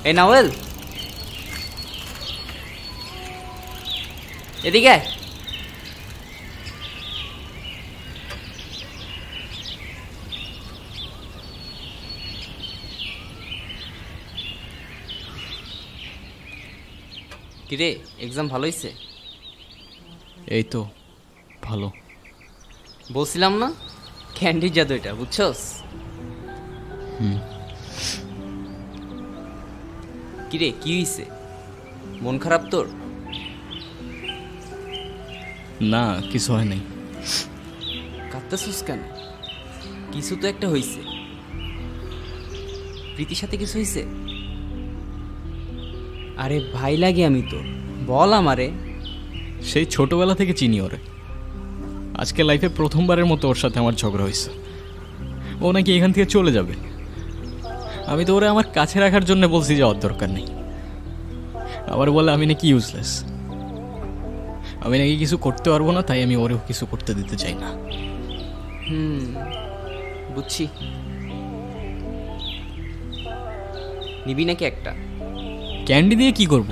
এই নাওয়েল, এদিকে কিরে, এক্সাম ভালো হয়েছে? এই তো ভালো। বলছিলাম না ক্যান্ডির জাদু এটা, বুঝছস? কিরে কি হয়েছে? মন খারাপ তোর? না, কিছু হয় নাই। কাঁদতেছিস কেন? কিছু তো একটা হয়েছে। প্রীতির সাথে কিছু হয়েছে? আরে ভাই লাগে আমি তোর, বল আমারে। সেই ছোটবেলা থেকে চিনি ওরে। আজকে লাইফে প্রথমবারের মতো ওর সাথে আমার ঝগড়া হয়েছে। ও নাকি এখান থেকে চলে যাবে। আমি তো ওরে আমার কাছে রাখার জন্য বলছি যাওয়ার দরকার নেই। আবার বলে আমি নাকি ইউজলেস, আমি নাকি কিছু করতে পারবো না, তাই আমি ওরেও কিছু করতে দিতে চাই না। বুঝছি। নিবি নাকি একটা? ক্যান্ডি দিয়ে কি করব?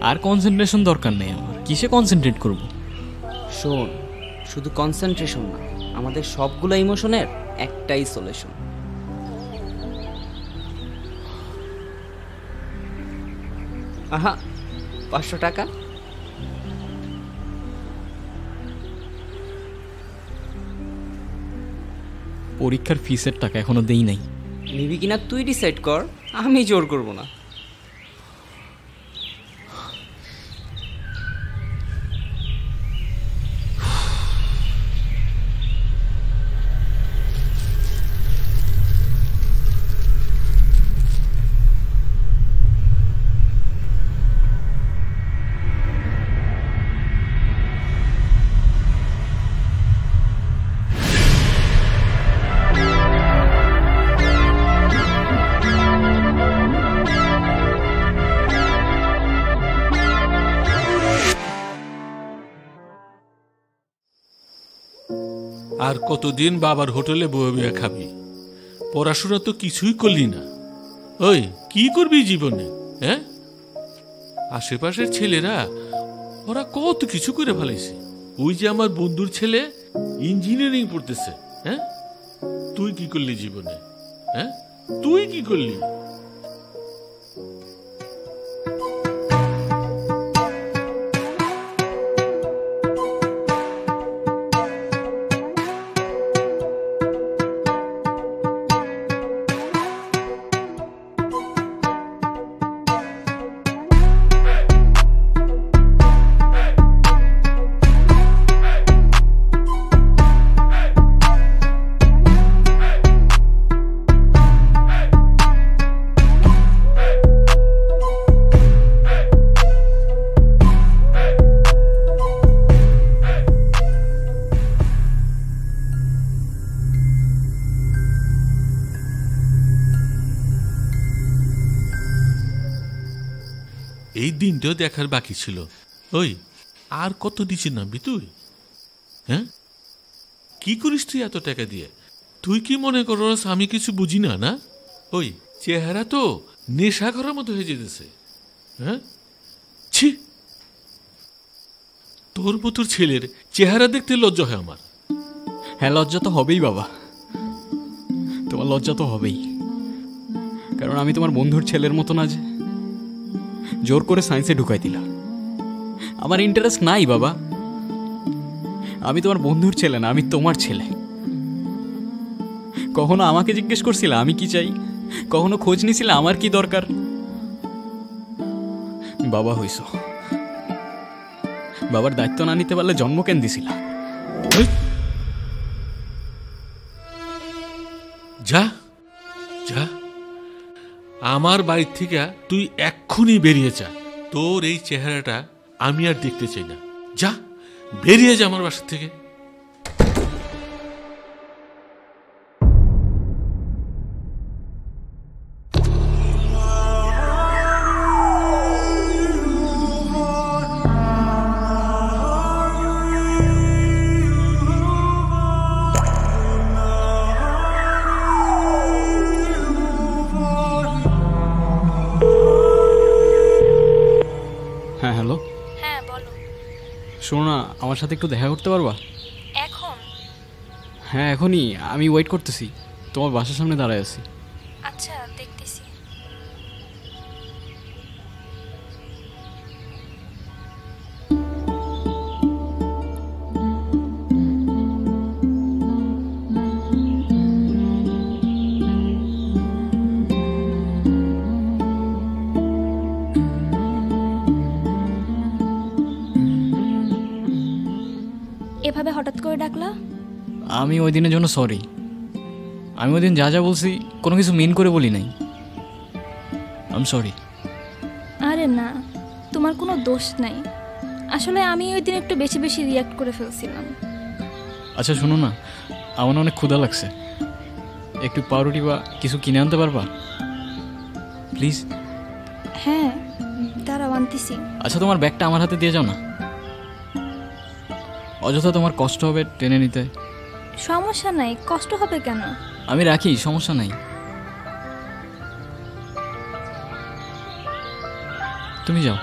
আর কনসেন্ট্রেশন দরকার নেই আমার। কিসে কনসেন্ট্রেট করব? শোন, শুধু কনসেন্ট্রেশন না, আমাদের সবগুলো ইমোশনের একটাই সলিউশন। আহা, 500 টাকা। পরীক্ষার ফিসের টাকা এখনো দেই নাই। নিবি কিনা তুই ডিসাইড কর, আমি জোর করব না। আর কতদিন বাবার হোটেলে বয়ে বয়ে খাবি? পড়াশোনা তো কিছুই করলি না। ওই কি করবি জীবনে? হ্যাঁ, আশেপাশের ছেলেরা ওরা কত কিছু করে ফেলেছে। ওই যে আমার বন্ধুর ছেলে ইঞ্জিনিয়ারিং পড়তেছে। হ্যাঁ, তুই কি করলি জীবনে? হ্যাঁ, তুই কি করলি? এই দিনটাও দেখার বাকি ছিল। ওই আর কত দিচ্ছি নামবি তুই? হ্যাঁ, কি করিস তুই এত টাকা দিয়ে? তুই কি মনে করস আমি কিছু বুঝি না? না, ওই চেহারা তো নেশা করার মতো হয়ে যেতেছে। হ্যাঁ, ছি, তোর মতো ছেলের চেহারা দেখতে লজ্জা হয় আমার। হ্যাঁ, লজ্জা তো হবেই বাবা, তোমার লজ্জা তো হবেই। কারণ আমি তোমার বন্ধুর ছেলের মতো না যে জোর করে সায়েন্সে ঢুকাই দিলা। আমার ইন্টারেস্ট নাই বাবা। আমি তোমার বন্ধুর ছেলে না, আমি তোমার ছেলে। কখনো আমাকে জিজ্ঞেস করছিলে আমি কি চাই? কখনো খোঁজ নিছিলে আমার কি দরকার? বাবা হইছ, বাবার দায়িত্ব না নিতে পারলে জন্ম কেন দিছিলা? যা যা, আমার বাড়ি থেকে তুই এক্ষুনি বেরিয়ে যা। তোর এই চেহারাটা আমি আর দেখতে চাই না। যা, বেরিয়ে যা আমার বাসা থেকে। হ্যাঁ হ্যালো, হ্যাঁ বলো। শোনো না, আমার সাথে একটু দেখা করতে পারবা? এখন? হ্যাঁ এখনই, আমি ওয়েট করতেছি, তোমার বাসার সামনে দাঁড়ায় আছি। আচ্ছা দেখতেছি। এভাবে হঠাৎ করে ডাকলা? আমি ওই দিনের জন্য সরি। আমি ওই দিন যা যা বলছি কোনো কিছু মিন করে বলি নাই। I am sorry. আরে না, তোমার কোনো দোষ নাই। আসলে আমি ওই দিন একটু বেশি বেশি রিয়াক্ট করে ফেলছিলাম। আচ্ছা শোনো না, আমার অনেক ক্ষুধা লাগছে, একটু পাউরুটি বা কিছু কিনে আনতে পারবা প্লিজ? হ্যাঁ দাঁড়াও আনতেছি। আচ্ছা তোমার ব্যাগটা আমার হাতে দিয়ে যাও না, অযথা তোমার কষ্ট হবে টেনে নিতে। সমস্যা নাই, কষ্ট হবে কেন? আমি রাখি, সমস্যা নাই। তুমি যাও।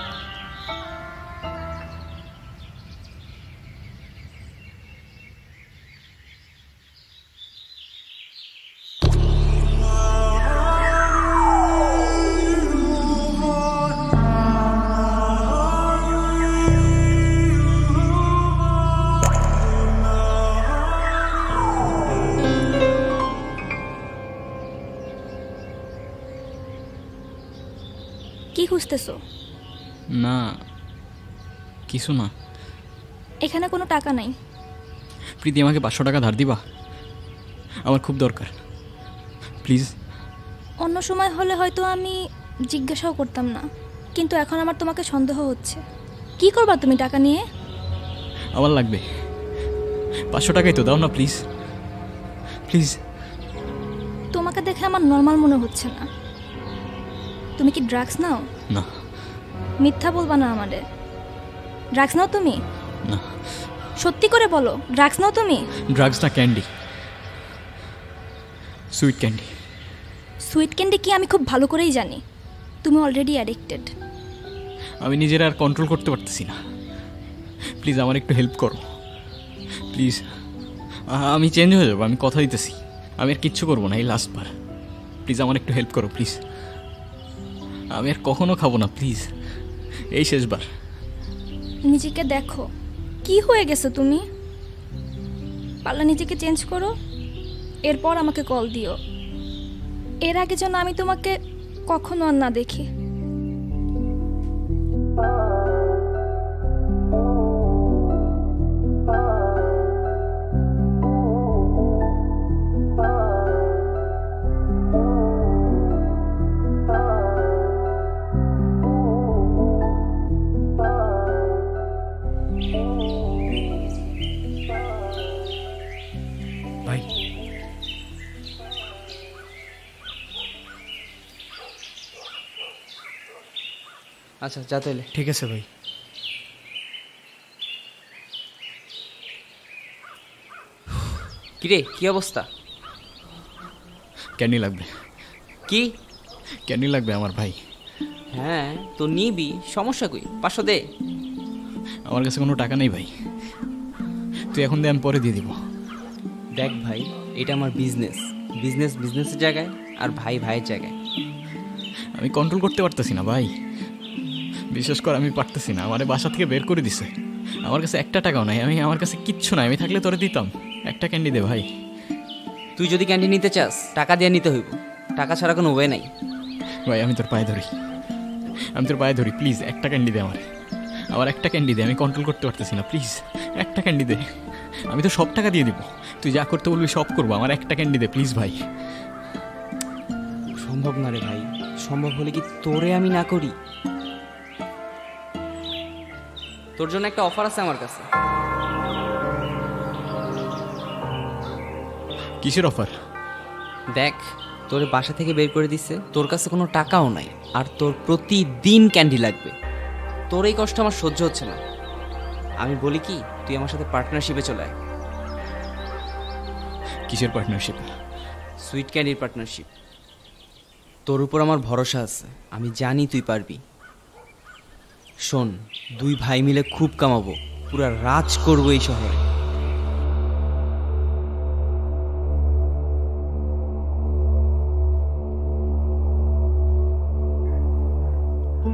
কি খুঁজতেছো? না কিছু না। এখানে কোনো টাকা নাই। প্রীতি আমাকে 500 টাকা ধার দিবা? আমার খুব দরকার, প্লিজ। অন্য সময় হলে হয়তো আমি জিজ্ঞাসাও করতাম না, কিন্তু এখন আমার তোমাকে সন্দেহ হচ্ছে। কি করবা তুমি টাকা নিয়ে? আমার লাগবে 500 টাকাই তো, দাও না প্লিজ প্লিজ। তোমাকে দেখে আমার নর্মাল মনে হচ্ছে না। তুমি কি ড্রাগস নাও? না। মিথ্যা বলবা না আমাদের। ড্রাগস নাও তুমি? না। সত্যি করে বলো, ড্রাগস নাও তুমি? ড্রাগস না, candy, sweet candy. Sweet candy কি আমি খুব ভালো করেই জানি। তুমি অলরেডি অ্যাডিক্টেড। আমি নিজের আর কন্ট্রোল করতে পারতেছি না, প্লিজ আমার একটু হেল্প করো প্লিজ। আমি চেঞ্জ হয়ে যাবো, আমি কথা দিতেছি। আমি আর কিচ্ছু করবো না, এই লাস্টবার। প্লিজ আমার একটু হেল্প করো প্লিজ। আমি আর কখনো খাবো না প্লিজ, এই শেষবার। নিজেকে দেখো, কি হয়ে গেছো তুমি? পারলে নিজেকে চেঞ্জ করো, এরপর আমাকে কল দিও। এর আগে যেন আমি তোমাকে কখনো আর না দেখি। ভাই আচ্ছা যা তাইলে। ঠিক আছে ভাই। কিরে কি অবস্থা? ক্যান্ডি লাগবে। কি? ক্যান্ডি লাগবে আমার ভাই। হ্যাঁ তো নিবি, সমস্যা কই? 500 দে। আমার কাছে কোনো টাকা নেই ভাই, তুই এখন দে, আমি পরে দিয়ে দিব। দেখ ভাই, এটা আমার বিজনেস। বিজনেস বিজনেসের জায়গায়, আর ভাই ভাইয়ের জায়গায়। আমি কন্ট্রোল করতে পারতেছি না ভাই, বিশেষ করে আমি পারতেছি না। আমার বাসা থেকে বের করে দিছে, আমার কাছে একটা টাকাও নাই। আমার কাছে কিচ্ছু নাই, আমি থাকলে তোরে দিতাম। একটা ক্যান্ডি দে ভাই। তুই যদি ক্যান্টিন নিতে চাস টাকা দিয়ে নিতে হইব, টাকা ছাড়া কোনো ওয়ে নাই। ভাই আমি তোর পায়ে ধরি, আমি তোর পায়ে ধরি, প্লিজ একটা ক্যান্ডি দে আমার একটা ক্যান্ডি দে। আমি কন্ট্রোল করতে পারতেছি না, প্লিজ একটা ক্যান্ডি দে। আমি তো সব টাকা দিয়ে দিব, তুই যা করতে বলবি সব করবো। আমার একটা ক্যান্ডি দে প্লিজ ভাই। সম্ভব না রে ভাই, সম্ভব হলে কি তোরে আমি না করি? তোর জন্য একটা অফার আছে আমার কাছে। কিসের অফার? দেখ, তোর বাসা থেকে বের করে দিচ্ছে, তোর কাছে কোনো টাকাও নাই, আর তোর প্রতিদিন ক্যান্ডি লাগবে। তোর এই কষ্ট আমার সহ্য হচ্ছে না। আমি বলি কি, তুই আমার সাথে পার্টনারশিপে চলে আয়। কিসের পার্টনারশিপ? Sweet ক্যান্ডির partnership. তোর উপর আমার ভরসা আছে, আমি জানি তুই পারবি। শোন, দুই ভাই মিলে খুব কামাবো, পুরা রাজ করবো এই শহরে।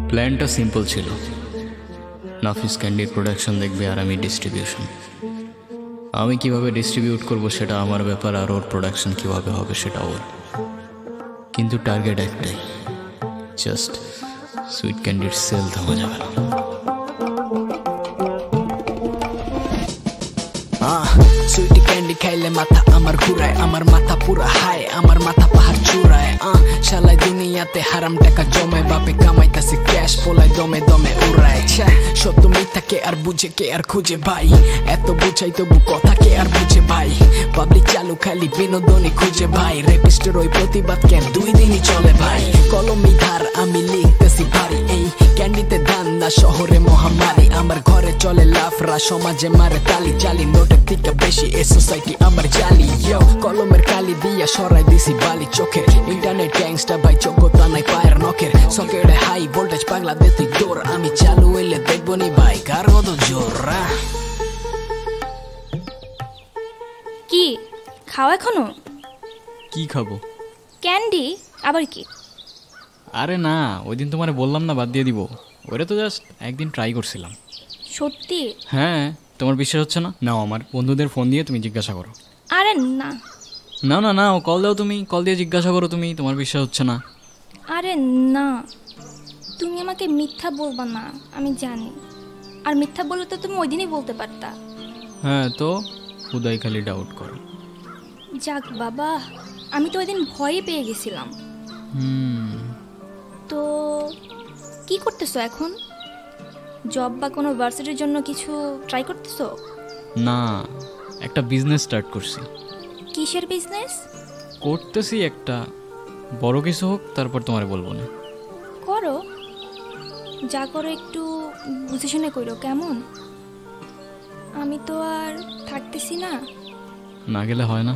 প্ল্যানটা সিম্পল ছিল, নাফিস ক্যান্ডির প্রোডাকশন দেখবে আর আমি ডিস্ট্রিবিউশন। আমি কিভাবে ডিস্ট্রিবিউট করব সেটা আমার ব্যাপার, আর ওর প্রোডাকশন কিভাবে হবে সেটা ওর। কিন্তু টার্গেট একটাই, জাস্ট সুইট ক্যান্ডির সেল থামা যাবে না। সুইটি ক্যান্ডি খাইলে মাথা আমার ঘুরায়, আমার মাথা পুরা হায়, আমার মাথা পাহাড় চূড়ায়। শালাই দুনিয়াতে হারাম টাকা জমায়, বাপে কামাইতাছে ক্যাশ, পোলায় দমে দমে উড়ায়। সত্য মিথ্যাকে আর বুঝে কে আর খুঁজে ভাই, এত বুঝাই তবু কথা কে আর বুঝে ভাই। পাবলিক চালু খালি বিনোদনে খুঁজে ভাই, রেপিস্টের ওই প্রতিবাদ কেন 2 দিনই চলে ভাই। কলমি ধার আমি লিখতেছি ভারী, এই ক্যান্ডিতে ধান্দা শহরে মহামারী। আমার ঘরে চলে লাফরা, সমাজে মারে তালি চালি, নোটের থেকে বেশি এ সোসাইটি আমার জালি। কলমের কালি দিয়া সরাই দিছি বালি চোখের, ইন্টারনেট গ্যাংস্টার ভাই চোখতা নাই পায়ের নখের। সকেটে হাই ভোল্টেজ পাগলা দে তুই দৌড়, আমি চালু এলে দেখবো নি ভাই কার কত জোর। কি খাও এখনো? কি খাবো? ক্যান্ডি আবার কি? আরে না, ওই দিন তোমারে বললাম না বাদ দিয়ে দিব, ওটা তো জাস্ট একদিন ট্রাই করছিলাম। সত্যি? হ্যাঁ, তোমার বিশ্বাস হচ্ছে না? নাও আমার বন্ধুদের ফোন দিয়ে তুমি জিজ্ঞাসা করো। আরে না না না না, কল দাও, তুমি কল দিয়ে জিজ্ঞাসা করো, তুমি তোমার বিশ্বাস হচ্ছে না। আরে না, তুমি আমাকে মিথ্যা বলবা না, আমি জানি। আর মিথ্যা বললে তো তুমি ওই দিনই বলতে পারতা। হ্যাঁ তো খুদাই খালি ডাউট করো। যাক বাবা, আমি তো ওই দিন ভয়ে পেয়ে গেছিলাম। তো কি করতেছো এখন? জব বা কোনো ভার্সিটির জন্য কিছু ট্রাই করতেছো? না, একটা বিজনেস স্টার্ট করছি। কিসের বিজনেস? করতেছি একটা, বড় কিছু হোক তারপর তোমারে বলবো না। করো, যা করো একটু বুঝে শুনে করো কেমন? আমি তো আর থাকতেছি না। না গেলে হয় না।